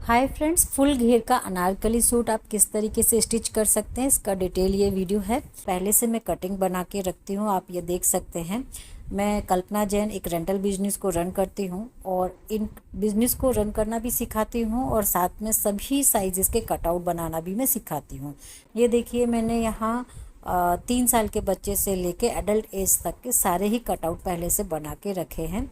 Hi friends, full घेर का Anarkali suit आप किस तरीके से स्टिच कर सकते हैं, इसका डिटेल ये वीडियो है। पहले से मैं कटिंग बना के रखती हूँ, आप ये देख सकते हैं। मैं कल्पना जैन एक रेंटल बिजनेस को रन करती हूँ और इन बिज़नेस को रन करना भी सिखाती हूँ और साथ में सभी साइज़ के कटआउट बनाना भी मैं सिखाती हूँ। ये देखिए, मैंने यहाँ 3 साल के बच्चे से लेके एडल्ट एज तक के सारे ही कटआउट पहले से बना के रखे हैं।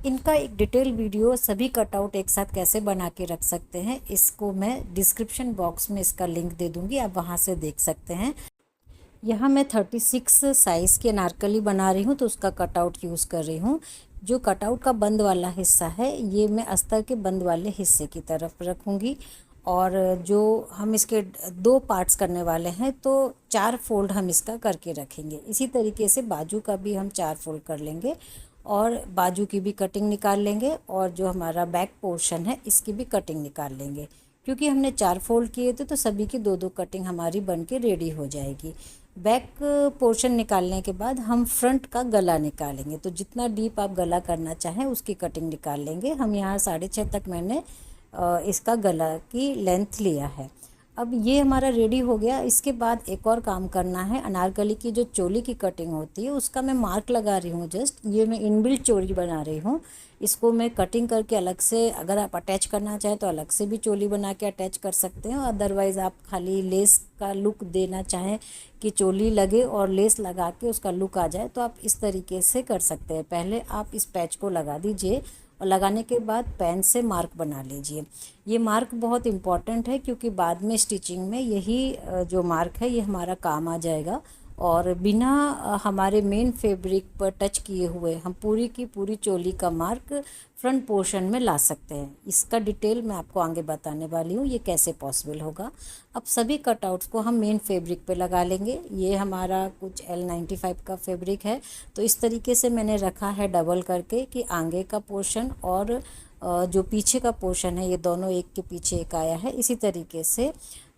इनका एक डिटेल वीडियो सभी कटआउट एक साथ कैसे बना के रख सकते हैं, इसको मैं डिस्क्रिप्शन बॉक्स में इसका लिंक दे दूंगी, आप वहां से देख सकते हैं। यहाँ मैं 36 साइज़ की अनारकली बना रही हूँ तो उसका कटआउट यूज़ कर रही हूँ। जो कटआउट का बंद वाला हिस्सा है ये मैं अस्तर के बंद वाले हिस्से की तरफ रखूँगी और जो हम इसके 2 पार्ट्स करने वाले हैं तो 4 फोल्ड हम इसका करके रखेंगे। इसी तरीके से बाजू का भी हम 4 फोल्ड कर लेंगे और बाजू की भी कटिंग निकाल लेंगे और जो हमारा बैक पोर्शन है इसकी भी कटिंग निकाल लेंगे। क्योंकि हमने 4 फोल्ड किए थे तो सभी की 2-2 कटिंग हमारी बन के रेडी हो जाएगी। बैक पोर्शन निकालने के बाद हम फ्रंट का गला निकालेंगे, तो जितना डीप आप गला करना चाहें उसकी कटिंग निकाल लेंगे। हम यहाँ 6.5 तक मैंने इसका गला की लेंथ लिया है। अब ये हमारा रेडी हो गया। इसके बाद एक और काम करना है, अनारकली की जो चोली की कटिंग होती है उसका मैं मार्क लगा रही हूँ। जस्ट ये मैं इनबिल्ट चोली बना रही हूँ, इसको मैं कटिंग करके अलग से, अगर आप अटैच करना चाहें तो अलग से भी चोली बना के अटैच कर सकते हैं। अदरवाइज़ आप खाली लेस का लुक देना चाहें कि चोली लगे और लेस लगा के उसका लुक आ जाए तो आप इस तरीके से कर सकते हैं। पहले आप इस पैच को लगा दीजिए और लगाने के बाद पेन से मार्क बना लीजिए। ये मार्क बहुत इम्पॉर्टेंट है क्योंकि बाद में स्टिचिंग में यही जो मार्क है ये हमारा काम आ जाएगा और बिना हमारे मेन फैब्रिक पर टच किए हुए हम पूरी की पूरी चोली का मार्क फ्रंट पोर्शन में ला सकते हैं। इसका डिटेल मैं आपको आगे बताने वाली हूँ ये कैसे पॉसिबल होगा। अब सभी कटआउट्स को हम मेन फैब्रिक पे लगा लेंगे। ये हमारा कुछ L95 का फैब्रिक है तो इस तरीके से मैंने रखा है डबल करके कि आगे का पोर्शन और जो पीछे का पोर्शन है ये दोनों एक के पीछे एक आया है। इसी तरीके से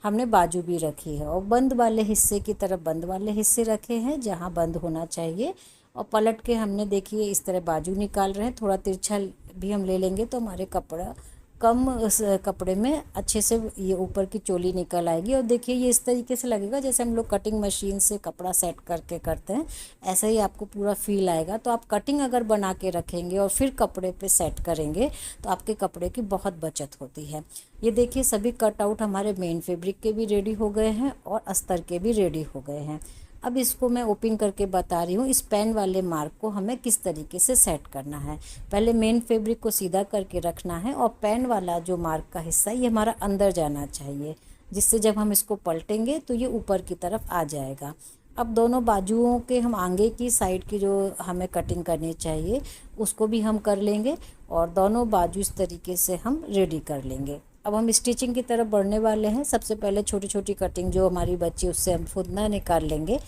हमने बाजू भी रखी है और बंद वाले हिस्से की तरफ बंद वाले हिस्से रखे हैं जहाँ बंद होना चाहिए और पलट के हमने देखिए इस तरह बाजू निकाल रहे हैं। थोड़ा तिरछा भी हम ले लेंगे तो हमारे कपड़ा कम उस कपड़े में अच्छे से ये ऊपर की चोली निकल आएगी। और देखिए ये इस तरीके से लगेगा जैसे हम लोग कटिंग मशीन से कपड़ा सेट करके करते हैं, ऐसा ही आपको पूरा फील आएगा। तो आप कटिंग अगर बना के रखेंगे और फिर कपड़े पे सेट करेंगे तो आपके कपड़े की बहुत बचत होती है। ये देखिए सभी कटआउट हमारे मेन फैब्रिक के भी रेडी हो गए हैं और अस्तर के भी रेडी हो गए हैं। अब इसको मैं ओपन करके बता रही हूँ इस पेन वाले मार्क को हमें किस तरीके से सेट करना है। पहले मेन फैब्रिक को सीधा करके रखना है और पेन वाला जो मार्क का हिस्सा ये हमारा अंदर जाना चाहिए, जिससे जब हम इसको पलटेंगे तो ये ऊपर की तरफ आ जाएगा। अब दोनों बाजुओं के हम आगे की साइड की जो हमें कटिंग करनी चाहिए उसको भी हम कर लेंगे और दोनों बाजू इस तरीके से हम रेडी कर लेंगे। अब हम स्टिचिंग की तरफ बढ़ने वाले हैं। सबसे पहले छोटी छोटी कटिंग जो हमारी बची उससे हम फुदना निकाल लेंगे।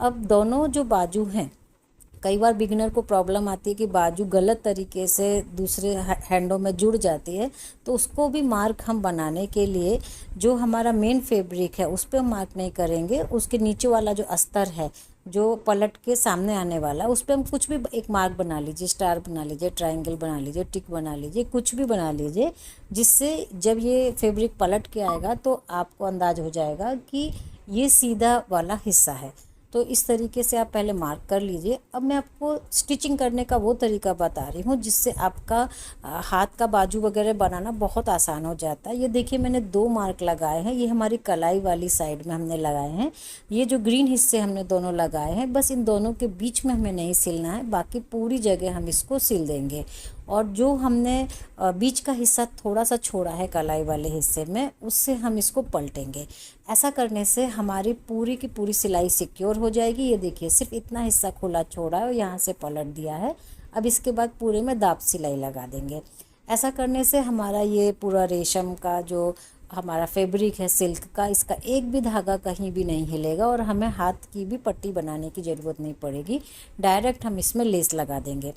अब दोनों जो बाजू हैं, कई बार बिगिनर को प्रॉब्लम आती है कि बाजू गलत तरीके से दूसरे हैंडों में जुड़ जाती है, तो उसको भी मार्क हम बनाने के लिए जो हमारा मेन फैब्रिक है उस पर हम मार्क नहीं करेंगे, उसके नीचे वाला जो अस्तर है जो पलट के सामने आने वाला उस पर हम कुछ भी एक मार्क बना लीजिए, स्टार बना लीजिए, ट्रायंगल बना लीजिए, टिक बना लीजिए, कुछ भी बना लीजिए, जिससे जब ये फैब्रिक पलट के आएगा तो आपको अंदाज हो जाएगा कि ये सीधा वाला हिस्सा है। तो इस तरीके से आप पहले मार्क कर लीजिए। अब मैं आपको स्टिचिंग करने का वो तरीका बता रही हूँ जिससे आपका हाथ का बाजू वगैरह बनाना बहुत आसान हो जाता है। ये देखिए मैंने 2 मार्क लगाए हैं, ये हमारी कलाई वाली साइड में हमने लगाए हैं। ये जो ग्रीन हिस्से हमने दोनों लगाए हैं, बस इन दोनों के बीच में हमें नहीं सिलना है, बाकी पूरी जगह हम इसको सिल देंगे। और जो हमने बीच का हिस्सा थोड़ा सा छोड़ा है कलाई वाले हिस्से में, उससे हम इसको पलटेंगे। ऐसा करने से हमारी पूरी की पूरी सिलाई सिक्योर हो जाएगी। ये देखिए सिर्फ इतना हिस्सा खुला छोड़ा है और यहाँ से पलट दिया है। अब इसके बाद पूरे में दाब सिलाई लगा देंगे। ऐसा करने से हमारा ये पूरा रेशम का जो हमारा फैब्रिक है सिल्क का, इसका एक भी धागा कहीं भी नहीं हिलेगा और हमें हाथ की भी पट्टी बनाने की ज़रूरत नहीं पड़ेगी। डायरेक्ट हम इसमें लेस लगा देंगे।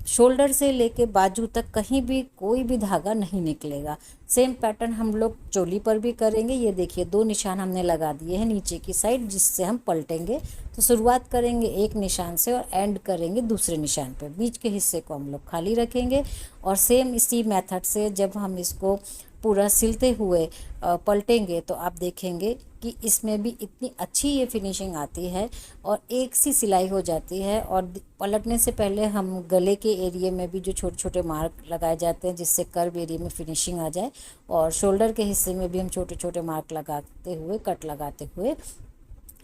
शोल्डर से लेके बाजू तक कहीं भी कोई भी धागा नहीं निकलेगा। सेम पैटर्न हम लोग चोली पर भी करेंगे। ये देखिए 2 निशान हमने लगा दिए हैं नीचे की साइड जिससे हम पलटेंगे। तो शुरुआत करेंगे एक निशान से और एंड करेंगे दूसरे निशान पे। बीच के हिस्से को हम लोग खाली रखेंगे और सेम इसी मेथड से जब हम इसको पूरा सिलते हुए पलटेंगे तो आप देखेंगे कि इसमें भी इतनी अच्छी ये फिनिशिंग आती है और एक सी सिलाई हो जाती है। और पलटने से पहले हम गले के एरिया में भी जो छोटे छोटे मार्क लगाए जाते हैं जिससे कर्व एरिया में फिनिशिंग आ जाए, और शोल्डर के हिस्से में भी हम छोटे छोटे मार्क लगाते हुए, कट लगाते हुए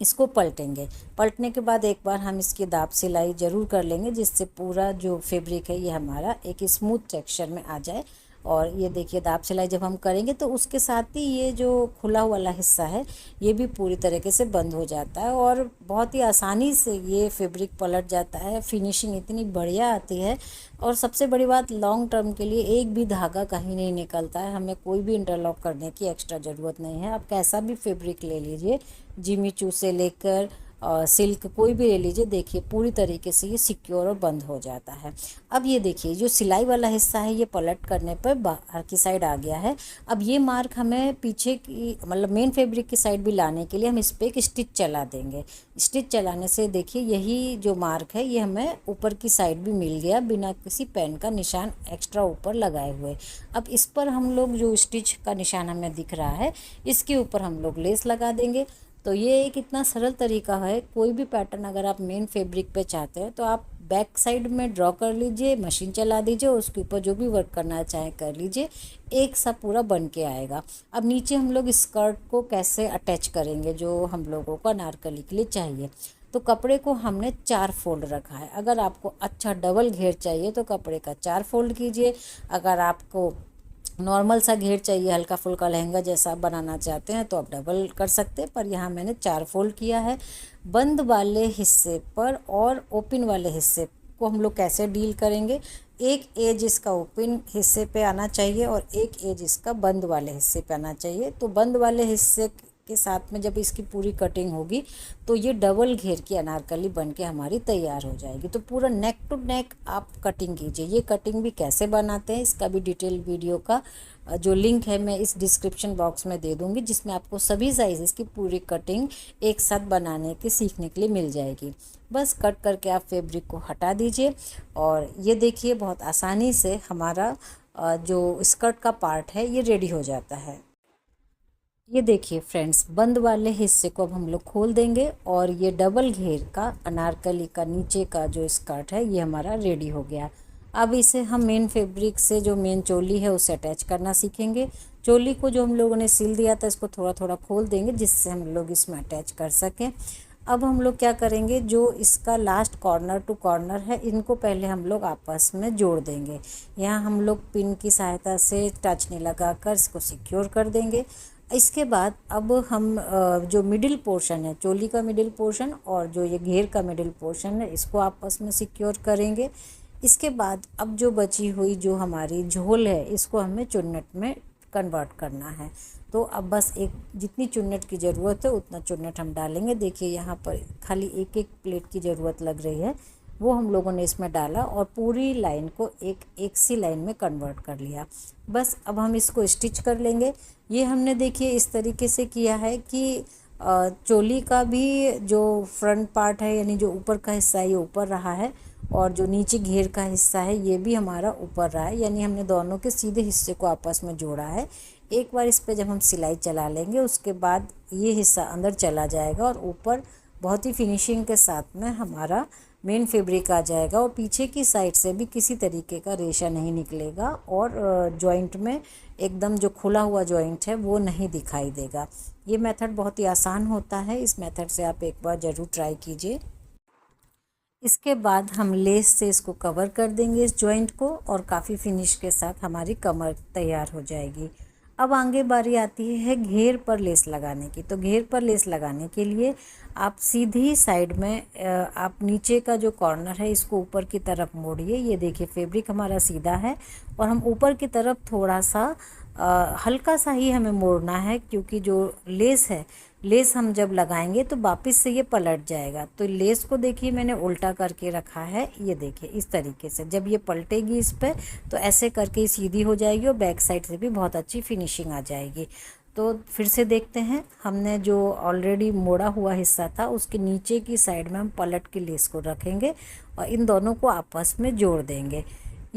इसको पलटेंगे। पलटने के बाद एक बार हम इसकी दाब सिलाई ज़रूर कर लेंगे जिससे पूरा जो फैब्रिक है ये हमारा एक स्मूथ टेक्सचर में आ जाए। और ये देखिए दाब सिलाई जब हम करेंगे तो उसके साथ ही ये जो खुला वाला हिस्सा है ये भी पूरी तरीके से बंद हो जाता है और बहुत ही आसानी से ये फैब्रिक पलट जाता है। फिनिशिंग इतनी बढ़िया आती है और सबसे बड़ी बात, लॉन्ग टर्म के लिए एक भी धागा कहीं नहीं निकलता है। हमें कोई भी इंटरलॉक करने की एक्स्ट्रा ज़रूरत नहीं है। आप कैसा भी फैब्रिक ले लीजिए, जिमी चू से लेकर सिल्क कोई भी ले लीजिए, देखिए पूरी तरीके से ये सिक्योर और बंद हो जाता है। अब ये देखिए जो सिलाई वाला हिस्सा है ये पलट करने पर बाहर की साइड आ गया है। अब ये मार्क हमें पीछे की मतलब मेन फैब्रिक की साइड भी लाने के लिए हम इस पर एक स्टिच चला देंगे। स्टिच चलाने से देखिए यही जो मार्क है ये हमें ऊपर की साइड भी मिल गया बिना किसी पेन का निशान एक्स्ट्रा ऊपर लगाए हुए। अब इस पर हम लोग जो स्टिच का निशान हमें दिख रहा है इसके ऊपर हम लोग लेस लगा देंगे। तो ये एक इतना सरल तरीका है। कोई भी पैटर्न अगर आप मेन फैब्रिक पे चाहते हैं तो आप बैक साइड में ड्रॉ कर लीजिए, मशीन चला दीजिए, उसके ऊपर जो भी वर्क करना चाहे कर लीजिए, एक सा पूरा बन के आएगा। अब नीचे हम लोग स्कर्ट को कैसे अटैच करेंगे जो हम लोगों को अनारकली के लिए चाहिए। तो कपड़े को हमने 4 फोल्ड रखा है। अगर आपको अच्छा डबल घेर चाहिए तो कपड़े का 4 फोल्ड कीजिए। अगर आपको नॉर्मल सा घेर चाहिए, हल्का फुल्का लहंगा जैसा आप बनाना चाहते हैं तो आप डबल कर सकते हैं, पर यहाँ मैंने 4 फोल्ड किया है। बंद वाले हिस्से पर और ओपन वाले हिस्से को हम लोग कैसे डील करेंगे, एक एज इसका ओपन हिस्से पे आना चाहिए और एक एज इसका बंद वाले हिस्से पे आना चाहिए। तो बंद वाले हिस्से के साथ में जब इसकी पूरी कटिंग होगी तो ये डबल घेर की अनारकली बन के हमारी तैयार हो जाएगी। तो पूरा नेक टू नेक आप कटिंग कीजिए। ये कटिंग भी कैसे बनाते हैं इसका भी डिटेल वीडियो का जो लिंक है मैं इस डिस्क्रिप्शन बॉक्स में दे दूँगी, जिसमें आपको सभी साइज़ की पूरी कटिंग एक साथ बनाने के सीखने के लिए मिल जाएगी। बस कट करके आप फैब्रिक को हटा दीजिए और ये देखिए बहुत आसानी से हमारा जो स्कर्ट का पार्ट है ये रेडी हो जाता है। ये देखिए फ्रेंड्स, बंद वाले हिस्से को अब हम लोग खोल देंगे और ये डबल घेर का अनारकली का नीचे का जो स्कर्ट है ये हमारा रेडी हो गया। अब इसे हम मेन फैब्रिक से जो मेन चोली है उसे अटैच करना सीखेंगे। चोली को जो हम लोगों ने सिल दिया था इसको थोड़ा थोड़ा खोल देंगे जिससे हम लोग इसमें अटैच कर सकें। अब हम लोग क्या करेंगे, जो इसका लास्ट कॉर्नर टू कॉर्नर है इनको पहले हम लोग आपस में जोड़ देंगे। यहाँ हम लोग पिन की सहायता से टच नहीं लगाकर इसको सिक्योर कर देंगे। इसके बाद अब हम जो मिडिल पोर्शन है, चोली का मिडिल पोर्शन और जो ये घेर का मिडिल पोर्शन है इसको आपस में सिक्योर करेंगे। इसके बाद अब जो बची हुई जो हमारी झोल है इसको हमें चुन्नट में कन्वर्ट करना है। तो अब बस एक जितनी चुन्नट की ज़रूरत है उतना चुन्नट हम डालेंगे। देखिए यहाँ पर खाली एक एक प्लेट की ज़रूरत लग रही है, वो हम लोगों ने इसमें डाला और पूरी लाइन को एक सी लाइन में कन्वर्ट कर लिया। बस अब हम इसको स्टिच कर लेंगे। ये हमने देखिए इस तरीके से किया है कि चोली का भी जो फ्रंट पार्ट है यानी जो ऊपर का हिस्सा है ये ऊपर रहा है और जो नीचे घेर का हिस्सा है ये भी हमारा ऊपर रहा है, यानी हमने दोनों के सीधे हिस्से को आपस में जोड़ा है। एक बार इस पे जब हम सिलाई चला लेंगे उसके बाद ये हिस्सा अंदर चला जाएगा और ऊपर बहुत ही फिनिशिंग के साथ में हमारा मेन फैब्रिक आ जाएगा और पीछे की साइड से भी किसी तरीके का रेशा नहीं निकलेगा और जॉइंट में एकदम जो खुला हुआ जॉइंट है वो नहीं दिखाई देगा। ये मेथड बहुत ही आसान होता है, इस मेथड से आप एक बार ज़रूर ट्राई कीजिए। इसके बाद हम लेस से इसको कवर कर देंगे इस जॉइंट को और काफ़ी फिनिश के साथ हमारी कमर तैयार हो जाएगी। अब आगे बारी आती है घेर पर लेस लगाने की। तो घेर पर लेस लगाने के लिए आप सीधी साइड में आप नीचे का जो कॉर्नर है इसको ऊपर की तरफ मोड़िए। ये देखिए फैब्रिक हमारा सीधा है और हम ऊपर की तरफ थोड़ा सा हल्का सा ही हमें मोड़ना है, क्योंकि जो लेस है, लेस हम जब लगाएंगे तो वापस से ये पलट जाएगा। तो लेस को देखिए मैंने उल्टा करके रखा है, ये देखिए इस तरीके से जब ये पलटेगी इस पर तो ऐसे करके ये सीधी हो जाएगी और बैक साइड से भी बहुत अच्छी फिनिशिंग आ जाएगी। तो फिर से देखते हैं, हमने जो ऑलरेडी मोड़ा हुआ हिस्सा था उसके नीचे की साइड में हम पलट के लेस को रखेंगे और इन दोनों को आपस में जोड़ देंगे।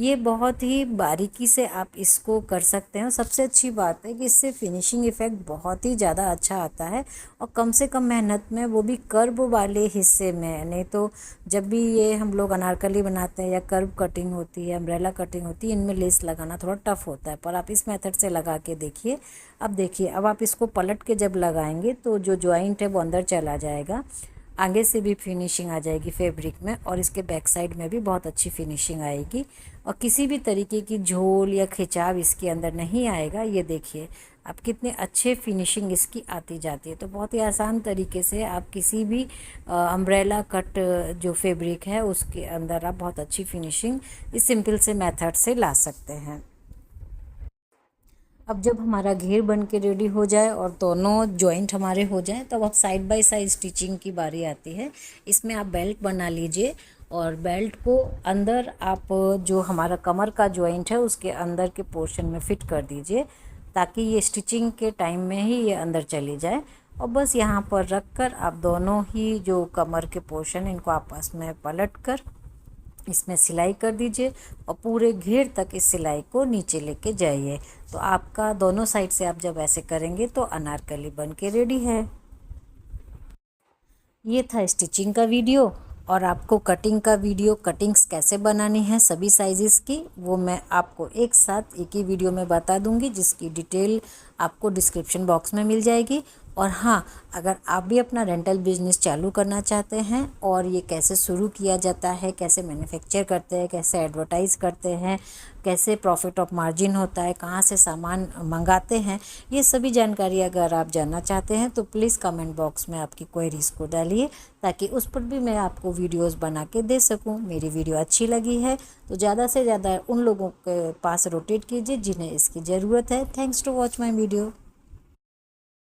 ये बहुत ही बारीकी से आप इसको कर सकते हैं। सबसे अच्छी बात है कि इससे फिनिशिंग इफ़ेक्ट बहुत ही ज़्यादा अच्छा आता है और कम से कम मेहनत में, वो भी कर्व वाले हिस्से में। नहीं तो जब भी ये हम लोग अनारकली बनाते हैं या कर्व कटिंग होती है, अम्ब्रेला कटिंग होती है, इनमें लेस लगाना थोड़ा टफ होता है, पर आप इस मेथड से लगा के देखिए। अब देखिए, अब आप इसको पलट के जब लगाएंगे तो जो जॉइंट है वो अंदर चला जाएगा, आगे से भी फिनिशिंग आ जाएगी फैब्रिक में, और इसके बैक साइड में भी बहुत अच्छी फिनिशिंग आएगी और किसी भी तरीके की झोल या खिंचाव इसके अंदर नहीं आएगा। ये देखिए आप कितने अच्छे फिनिशिंग इसकी आती जाती है। तो बहुत ही आसान तरीके से आप किसी भी अम्ब्रेला कट जो फैब्रिक है उसके अंदर आप बहुत अच्छी फिनिशिंग इस सिंपल से मेथड से ला सकते हैं। अब जब हमारा घेर बन के रेडी हो जाए और दोनों जॉइंट हमारे हो जाए, तब अब साइड बाय साइड स्टिचिंग की बारी आती है। इसमें आप बेल्ट बना लीजिए और बेल्ट को अंदर आप जो हमारा कमर का जॉइंट है उसके अंदर के पोर्शन में फिट कर दीजिए, ताकि ये स्टिचिंग के टाइम में ही ये अंदर चली जाए। और बस यहाँ पर रख कर आप दोनों ही जो कमर के पोर्शन इनको आपस में पलट कर इसमें सिलाई कर दीजिए और पूरे घेर तक इस सिलाई को नीचे लेके जाइए। तो आपका दोनों साइड से आप जब ऐसे करेंगे तो अनारकली बन के रेडी है। ये था स्टिचिंग का वीडियो, और आपको कटिंग का वीडियो, कटिंग्स कैसे बनानी है सभी साइज़ेस की, वो मैं आपको एक साथ एक ही वीडियो में बता दूंगी, जिसकी डिटेल आपको डिस्क्रिप्शन बॉक्स में मिल जाएगी। और हाँ, अगर आप भी अपना रेंटल बिजनेस चालू करना चाहते हैं और ये कैसे शुरू किया जाता है, कैसे मैन्युफैक्चर करते हैं, कैसे एडवर्टाइज़ करते हैं, कैसे प्रॉफिट ऑफ मार्जिन होता है, कहाँ से सामान मंगाते हैं, ये सभी जानकारी अगर आप जानना चाहते हैं तो प्लीज़ कमेंट बॉक्स में आपकी क्वेरीज़ को डालिए, ताकि उस पर भी मैं आपको वीडियोस बना के दे सकूं। मेरी वीडियो अच्छी लगी है तो ज़्यादा से ज़्यादा उन लोगों के पास रोटेट कीजिए जिन्हें इसकी ज़रूरत है। Thanks to watch my video.